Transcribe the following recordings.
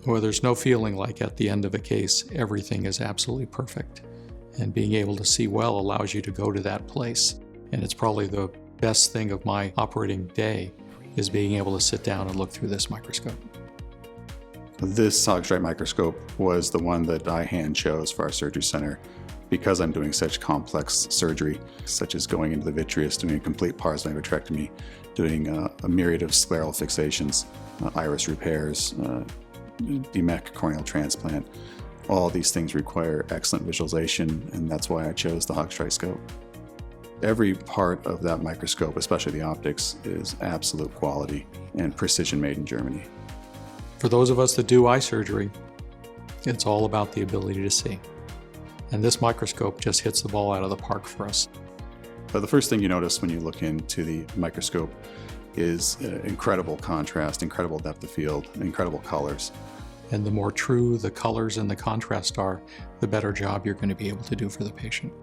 Well, there's no feeling like at the end of a case, everything is absolutely perfect. And being able to see well allows you to go to that place. And it's probably the best thing of my operating day is being able to sit down and look through this microscope. This Haag Streit microscope was the one that I hand chose for our surgery center because I'm doing such complex surgery, such as going into the vitreous, doing a complete pars vitrectomy, doing a myriad of scleral fixations, iris repairs, DMEC corneal transplant. All these things require excellent visualization, and that's why I chose the Haag Streit scope. Every part of that microscope, especially the optics, is absolute quality and precision made in Germany. For those of us that do eye surgery, it's all about the ability to see. And this microscope just hits the ball out of the park for us. But the first thing you notice when you look into the microscope is incredible contrast, incredible depth of field, incredible colors. And the more true the colors and the contrast are, the better job you're going to be able to do for the patient.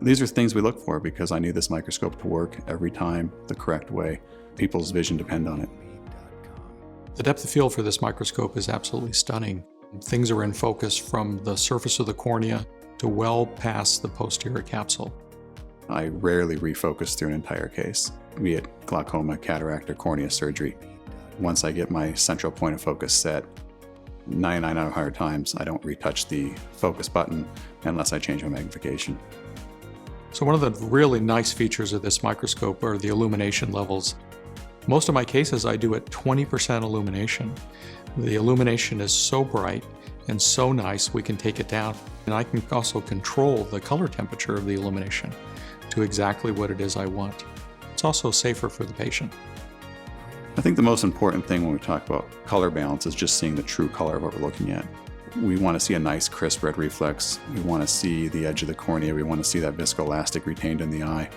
These are things we look for because I need this microscope to work every time the correct way. People's vision depend on it. The depth of field for this microscope is absolutely stunning. Things are in focus from the surface of the cornea to well past the posterior capsule. I rarely refocus through an entire case, be it glaucoma, cataract, or cornea surgery. Once I get my central point of focus set, 99 out of 100 times I don't retouch the focus button unless I change my magnification. So one of the really nice features of this microscope are the illumination levels. Most of my cases I do at 20% illumination. The illumination is so bright and so nice we can take it down. And I can also control the color temperature of the illumination to exactly what it is I want. It's also safer for the patient. I think the most important thing when we talk about color balance is just seeing the true color of what we're looking at. We want to see a nice crisp red reflex. We want to see the edge of the cornea. We want to see that viscoelastic retained in the eye.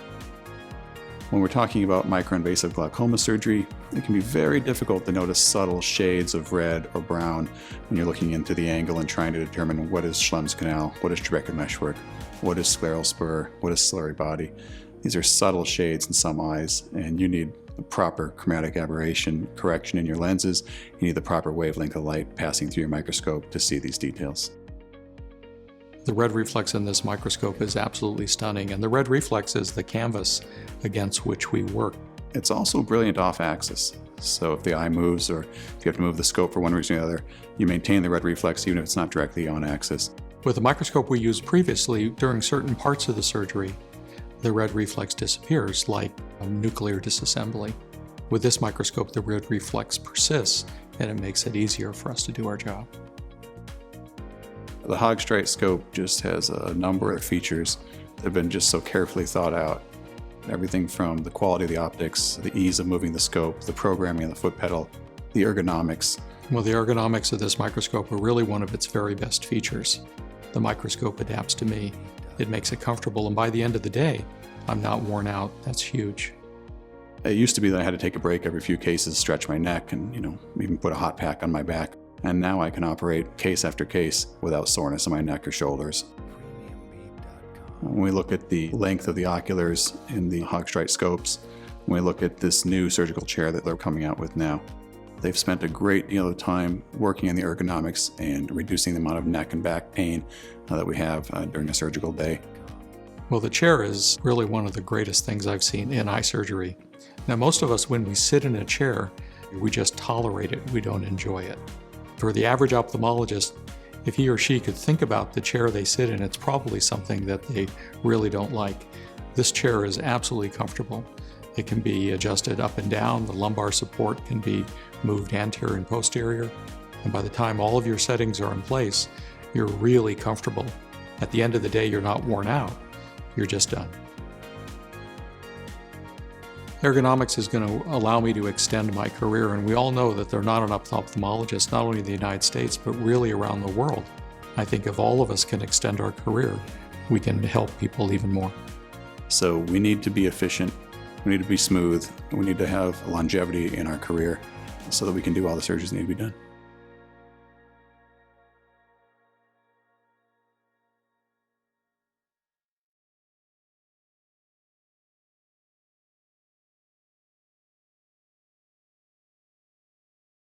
When we're talking about microinvasive glaucoma surgery, it can be very difficult to notice subtle shades of red or brown when you're looking into the angle and trying to determine what is Schlemm's canal, what is trabecular meshwork, what is scleral spur, what is ciliary body. These are subtle shades in some eyes, and you need the proper chromatic aberration correction in your lenses. You need the proper wavelength of light passing through your microscope to see these details. The red reflex in this microscope is absolutely stunning, and the red reflex is the canvas against which we work. It's also brilliant off-axis. So if the eye moves, or if you have to move the scope for one reason or the other, you maintain the red reflex even if it's not directly on axis. With the microscope we used previously, during certain parts of the surgery, the red reflex disappears, like a nuclear disassembly. With this microscope, the red reflex persists, and it makes it easier for us to do our job. The Haag Streit scope just has a number of features that have been just so carefully thought out. Everything from the quality of the optics, the ease of moving the scope, the programming of the foot pedal, the ergonomics. Well, the ergonomics of this microscope are really one of its very best features. The microscope adapts to me. It makes it comfortable, and by the end of the day, I'm not worn out. That's huge. It used to be that I had to take a break every few cases, stretch my neck, and even put a hot pack on my back. And now I can operate case after case without soreness in my neck or shoulders. When we look at the length of the oculars in the Haag Streit scopes, when we look at this new surgical chair that they're coming out with now, they've spent a great deal of time working on the ergonomics and reducing the amount of neck and back pain that we have during a surgical day. Well, the chair is really one of the greatest things I've seen in eye surgery. Now, most of us, when we sit in a chair, we just tolerate it. We don't enjoy it. For the average ophthalmologist, if he or she could think about the chair they sit in, it's probably something that they really don't like. This chair is absolutely comfortable. It can be adjusted up and down. The lumbar support can be moved anterior and posterior. And by the time all of your settings are in place, you're really comfortable. At the end of the day, you're not worn out. You're just done. Ergonomics is going to allow me to extend my career, and we all know that there are not enough ophthalmologists, not only in the United States, but really around the world. I think if all of us can extend our career, we can help people even more. So we need to be efficient, we need to be smooth, and we need to have longevity in our career so that we can do all the surgeries that need to be done.